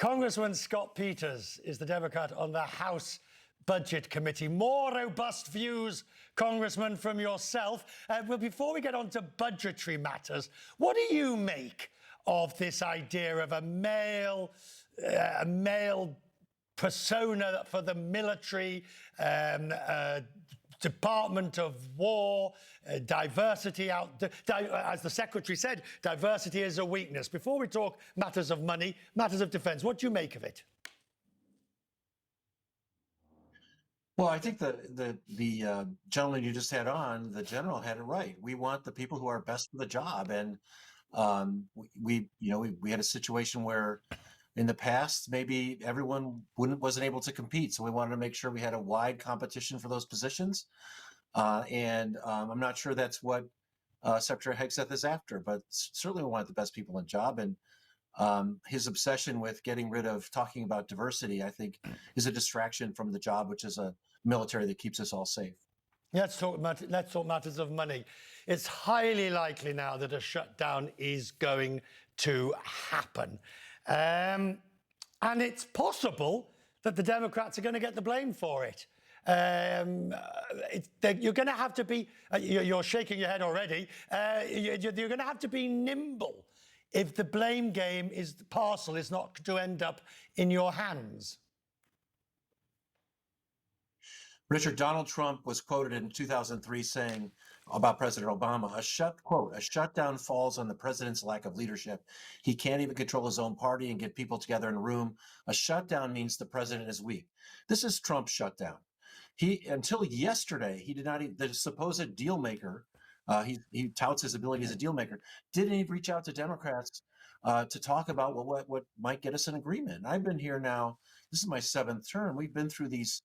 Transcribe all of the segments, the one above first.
Congressman Scott Peters is the Democrat on the House Budget Committee. More robust views, Congressman, from yourself. But before we get on to budgetary matters, what do you make of this idea of a male persona for the military, Department of War, diversity as the Secretary said, diversity is a weakness. Before we talk matters of money, matters of defense, what do you make of it? Well, I think the gentleman you just had on, the general, had it right. We want the people who are best for the job, and we had a situation where in the past maybe everyone wasn't able to compete, so we wanted to make sure we had a wide competition for those positions. And I'm not sure that's what Secretary Hegseth is after, but certainly we want the best people in job. And his obsession with getting rid of talking about diversity, I think, is a distraction from the job, which is a military that keeps us all safe. Let's talk matters of money. It's highly likely now that a shutdown is going to happen. And it's possible that the Democrats are going to get the blame for it. You're going to have to be, you're shaking your head already, you're going to have to be nimble if the blame game parcel is not to end up in your hands. Richard, Donald Trump was quoted in 2003 saying about President Obama, quote, a shutdown falls on the president's lack of leadership. He can't even control his own party and get people together in a room. A shutdown means the president is weak. This is Trump's shutdown. Until yesterday, he did not even, the supposed deal maker, he touts his ability as a deal maker, didn't even reach out to Democrats to talk about what might get us an agreement. I've been here now, this is my 7th term. We've been through these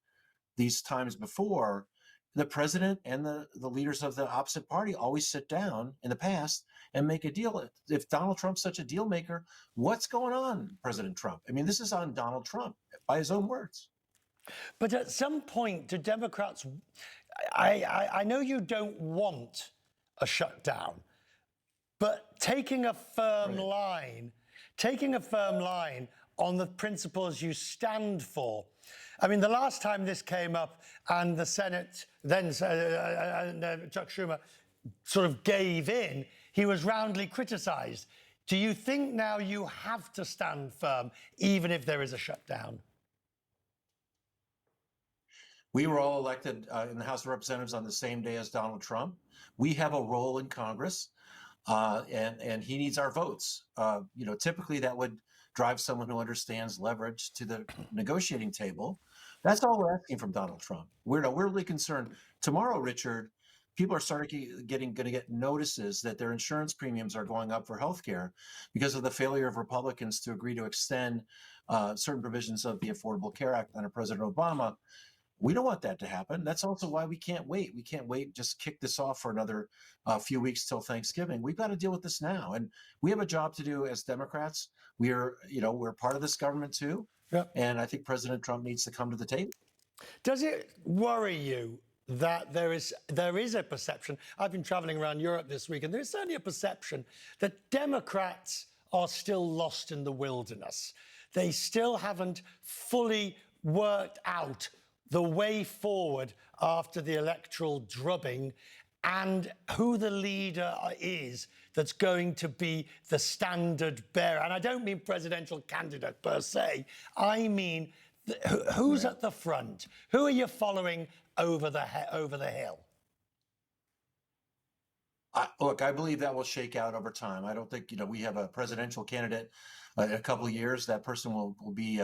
times before. The president and the leaders of the opposite party always sit down in the past and make a deal. If Donald Trump's such a deal maker, what's going on, President Trump? I mean, this is on Donald Trump, by his own words. But at some point, do Democrats, I know you don't want a shutdown, but taking a firm line on the principles you stand for. I mean, the last time this came up and the Senate, then Chuck Schumer, sort of gave in, he was roundly criticized. Do you think now you have to stand firm, even if there is a shutdown? We were all elected in the House of Representatives on the same day as Donald Trump. We have a role in Congress, and he needs our votes. Typically that would drive someone who understands leverage to the negotiating table. That's all we're asking from Donald Trump. We're really concerned. Tomorrow, Richard, people are going to get notices that their insurance premiums are going up for healthcare because of the failure of Republicans to agree to extend certain provisions of the Affordable Care Act under President Obama. We don't want that to happen. That's also why we can't wait. We can't wait, just kick this off for another few weeks till Thanksgiving. We've got to deal with this now. And we have a job to do as Democrats. We're part of this government too. Yep. And I think President Trump needs to come to the table. Does it worry you that there is a perception? I've been traveling around Europe this week, and there's certainly a perception that Democrats are still lost in the wilderness. They still haven't fully worked out the way forward after the electoral drubbing and who the leader is that's going to be the standard bearer. And I don't mean presidential candidate per se. I mean, who's at the front? Who are you following over the hill? Look, I believe that will shake out over time. I don't think, we have a presidential candidate in a couple of years. That person will be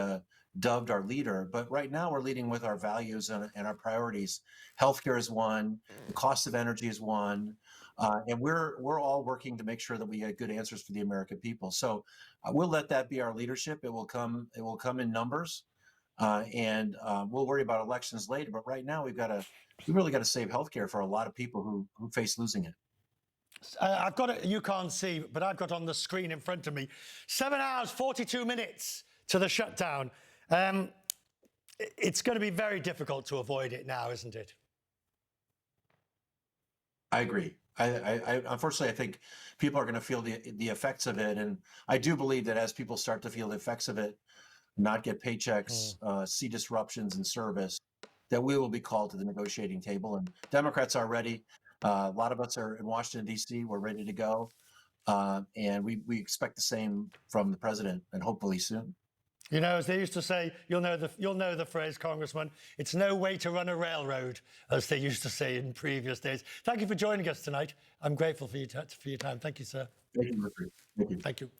dubbed our leader. But right now we're leading with our values and our priorities. Healthcare is one. The cost of energy is one. And we're all working to make sure that we get good answers for the American people. So we'll let that be our leadership. It will come in numbers. And we'll worry about elections later. But right now we really got to save healthcare for a lot of people who face losing it. I've got it, you can't see, but I've got on the screen in front of me, 7 hours, 42 minutes to the shutdown. It's going to be very difficult to avoid it now, isn't it? I agree. I unfortunately, I think people are going to feel the effects of it. And I do believe that as people start to feel the effects of it, not get paychecks, see disruptions in service, that we will be called to the negotiating table. And Democrats are ready. A lot of us are in Washington, D.C. We're ready to go. And we expect the same from the president, and hopefully soon. You know, as they used to say, you'll know the phrase, Congressman, it's no way to run a railroad, as they used to say in previous days. Thank you for joining us tonight. I'm grateful for your time. Thank you, sir. Thank you, Richard. Thank you. Thank you.